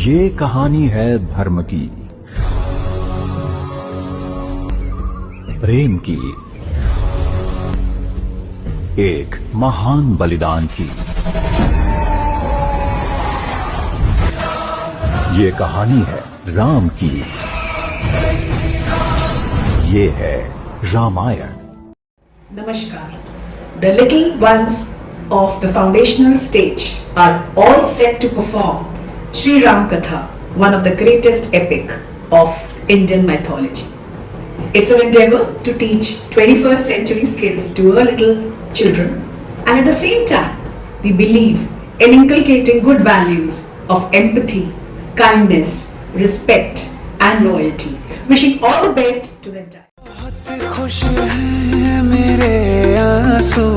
ये कहानी है धर्म की, प्रेम की, एक महान बलिदान की। ये कहानी है राम की। ये है Ramayan. Namaskar. The little ones of the foundational stage are all set to perform Sri Ram Katha, one of the greatest epic of Indian mythology. It's an endeavor to teach 21st century skills to our little children, and at the same time, we believe in inculcating good values of empathy, kindness, respect, and loyalty. Wishing all the best to the entire. खुश हैं मेरे आंसू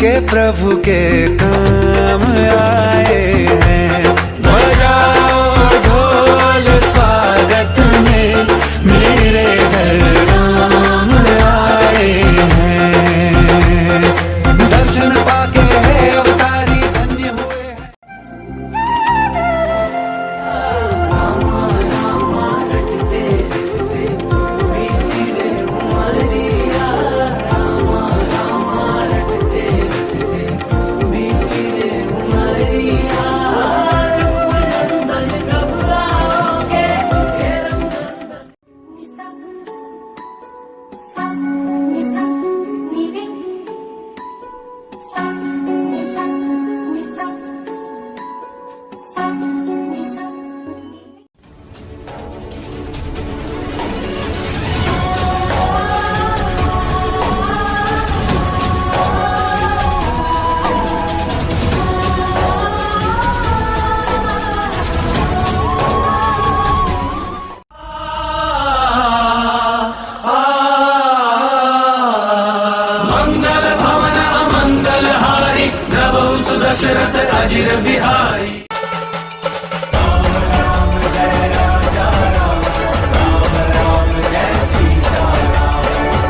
के प्रभु के काम आए हैं। बजाओ ढोल स्वागत में मेरे घर राम आए हैं। दर्शन पाके है अवतारी धन्य हुए हैं। दशरथ अजिर बिहारी। राम राम जय राजा राम, राम राम जय सीता राम,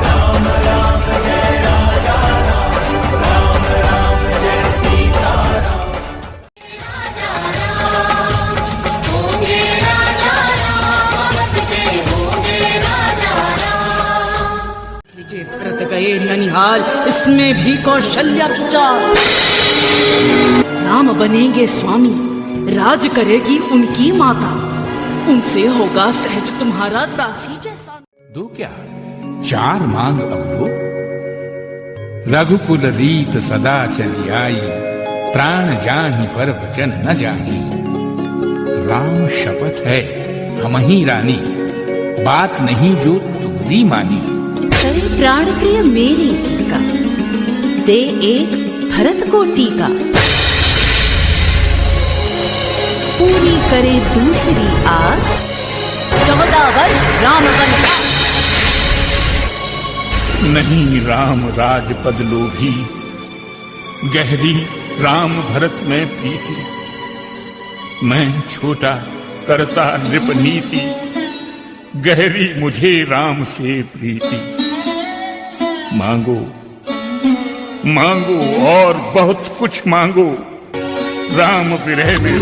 राम राम जय राजा राम, राम राम जय सीता राम। राजा राम होंगे, राजा राम के होंगे, राजा राम। विजय व्रत गए ननिहाल, इसमें भी कौशल्या की चाल। राम बनेंगे स्वामी, राज करेगी उनकी माता, उनसे होगा सहज तुम्हारा दासी जैसा। दो क्या चार मांग अब लो, रघुकुल रीत सदा चली आई, प्राण जाहि पर वचन न जाहि। राम शपथ है हम ही रानी, बात नहीं जो तुम्हारी मानी। करे प्राण प्रिय मेरी जी का, दे एक भरत को टीका, पूरी करे दूसरी आज, 14 वर्ष राम वनवास। नहीं राम राजपद लोभी, गहरी राम भरत में प्रीति। मैं छोटा करता नृप नीति, गहरी मुझे राम से प्रीति। मांगो मांगो और बहुत कुछ मांगो, राम विरह में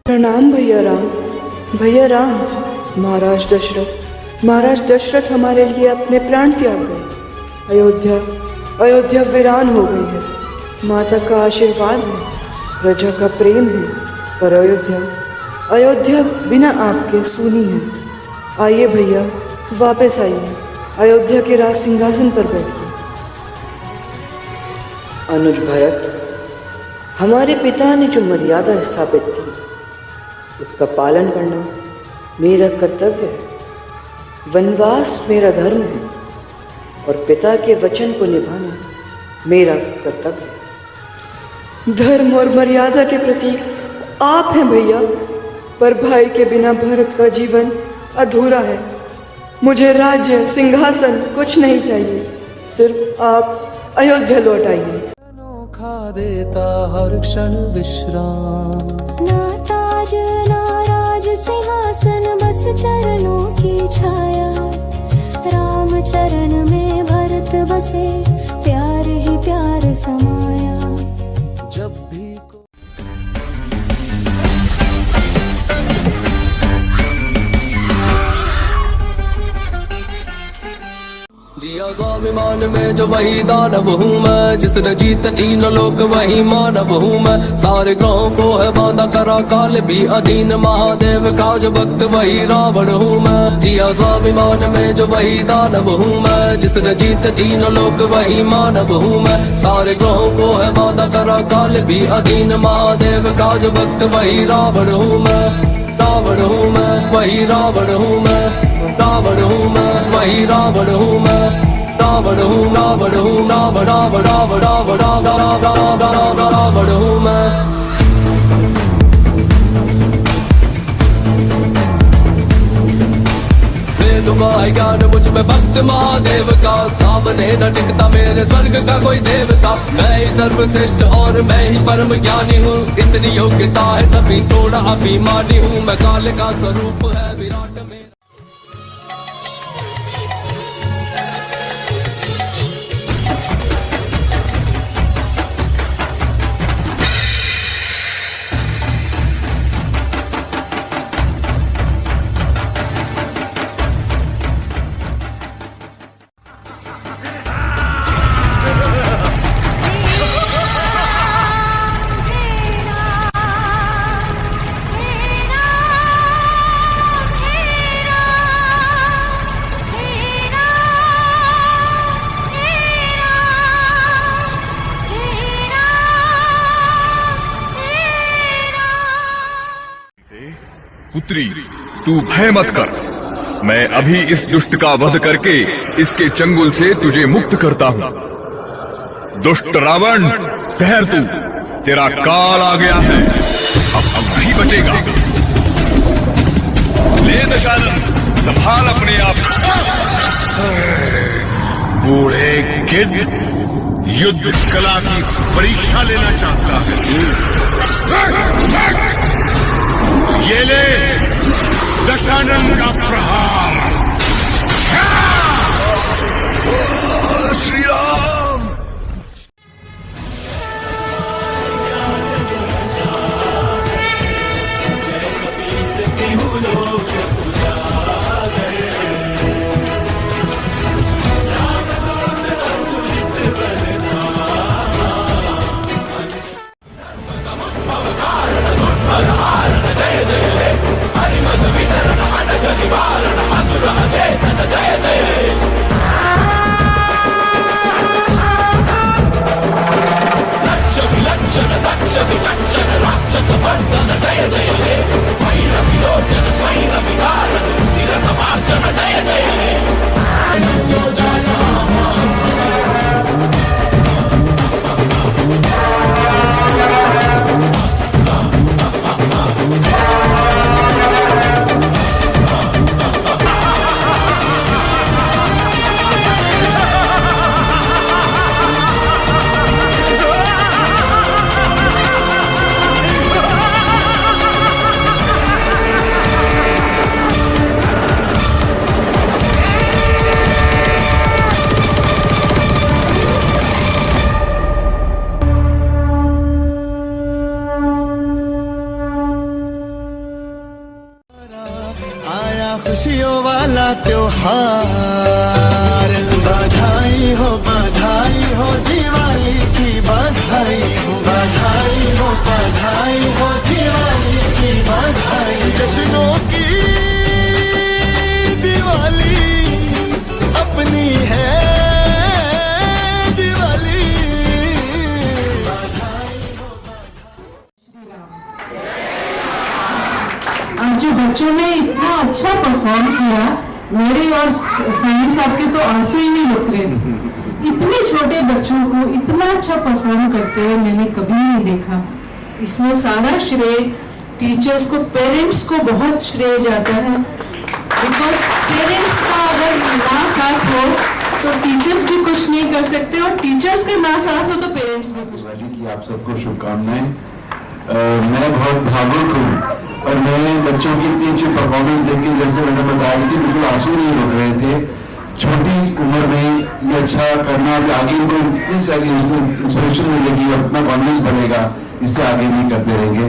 प्रणाम भैया राम। भैया राम, महाराज दशरथ हमारे लिए अपने प्राण त्याग गए। अयोध्या वीरान हो गई है। माता का आशीर्वाद है, प्रजा का प्रेम है, पर अयोध्या बिना आपके सूनी है। आइए भैया, वापस आइए, अयोध्या के राज सिंहासन पर बैठिए। अनुज भरत, हमारे पिता ने जो मर्यादा स्थापित की, उसका पालन करना मेरा कर्तव्य है। वनवास मेरा धर्म है और पिता के वचन को निभाना मेरा कर्तव्य है। धर्म और मर्यादा के प्रतीक आप हैं भैया, पर भाई के बिना भरत का जीवन अधूरा है। मुझे राज्य सिंहासन कुछ नहीं चाहिए, सिर्फ आप अयोध्या लौट आइए। सुखा देता हर क्षण विश्राम। ना ताज ना राज सिंहासन, बस चरणों की छाया। राम चरण में भरत बसे, प्यार ही प्यार समाया। जब भी जिया स्वाभिमान में जो वही दानव हूँ मैं, जिसने जीत तीन लोक वही मानव हूँ मैं। सारे ग्रहों को है बांधा करा काल भी अधीन, महादेव का जो भक्त वही रावण हूँ मैं। जिया स्वाभिमान में जो वही दानव हूँ मैं, जिसने जीत तीन लोक वही मानव हूँ मैं। सारे ग्रहों को है बांधा करा काल भी अधीन, महादेव का जो भक्त वही रावण हूँ मैं। रावण हूँ मैं, वही रावण हूँ मैं। रावण हूँ मैं, वही रावण हूँ मैं। रावण हूँ, रावण हूँ, रावण रावण रावण रावण रावण रावण रावण हूँ मैं। तुम्हारा ज्ञान मुझ में भक्त महादेव का, सामने न टिकता मेरे स्वर्ग का कोई देवता। मैं ही सर्वश्रेष्ठ और मैं ही परम ज्ञानी हूँ, इतनी योग्यता है तभी थोड़ा अभिमानी हूँ। मैं काल का स्वरूप है विराट में। पुत्री, तू भय मत कर। मैं अभी इस दुष्ट का वध करके इसके चंगुल से तुझे मुक्त करता हूँ। दुष्ट रावण, ठहर तू, तेरा काल आ गया है, अब नहीं बचेगा। ले दशानन, संभाल अपने आप। बूढ़े गिद्ध, युद्ध कला की परीक्षा लेना चाहता है। ये ले दशानन का प्रहार। श्री राम। खुशियों वाला त्योहार। बधाई हो दिवाली की, बधाई हो दिवाली की बधाई। जश्नों की दिवाली अपनी है दिवाली। आज जो बच्चों ने इतना अच्छा परफॉर्म किया, मेरे और सनी साहब के तो आंसू ही नहीं रुक रहे थे। इतने छोटे बच्चों को इतना अच्छा परफॉर्म करते हुए मैंने कभी नहीं देखा। इसमें सारा श्रेय टीचर्स को, पेरेंट्स को बहुत श्रेय जाता है। बिकॉज पेरेंट्स का अगर ना साथ हो तो टीचर्स भी कुछ नहीं कर सकते और टीचर्स का ना साथ हो तो पेरेंट्स भी कुछ। दिवाली की आप सबको शुभकामनाएं। मैं बहुत भावुक हूँ और मैं बच्चों की इतनी अच्छी परफॉर्मेंस देख के, जैसे मैडम बता रही थी, बिल्कुल आंसू नहीं रुक रहे थे। छोटी उम्र में ये अच्छा करना, आगे इनको इतनी से आगे इंस्पिरेशन मिलेगी और इतना कॉन्फिडेंस बढ़ेगा, इससे आगे भी करते रहेंगे।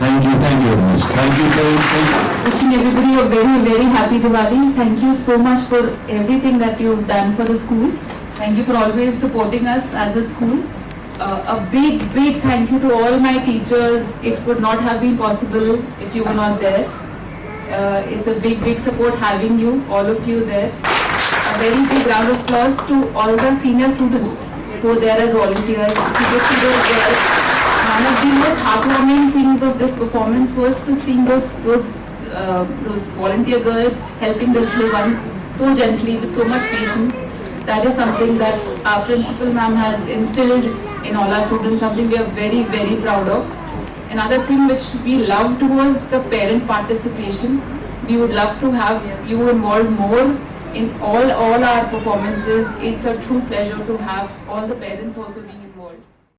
Thank you very much. Thank you. Wishing everybody a very, very happy Diwali. Thank you so much for everything that you've done for the school. Thank you for always supporting us as a school. A big, big thank you to all my teachers. It would not have been possible if you were not there. It's a big, big support having you, all of you there. A very big round of applause to all the senior students who are there as volunteers. To get to those girls. One of the most heartwarming things of this performance was to see those volunteer girls helping the little ones so gently with so much patience. That is something that our principal ma'am has instilled in all our students, something we are very, very proud of. Another thing which we loved was the parent participation. We would love to have you involved more in all our performances. It's a true pleasure to have all the parents also being involved.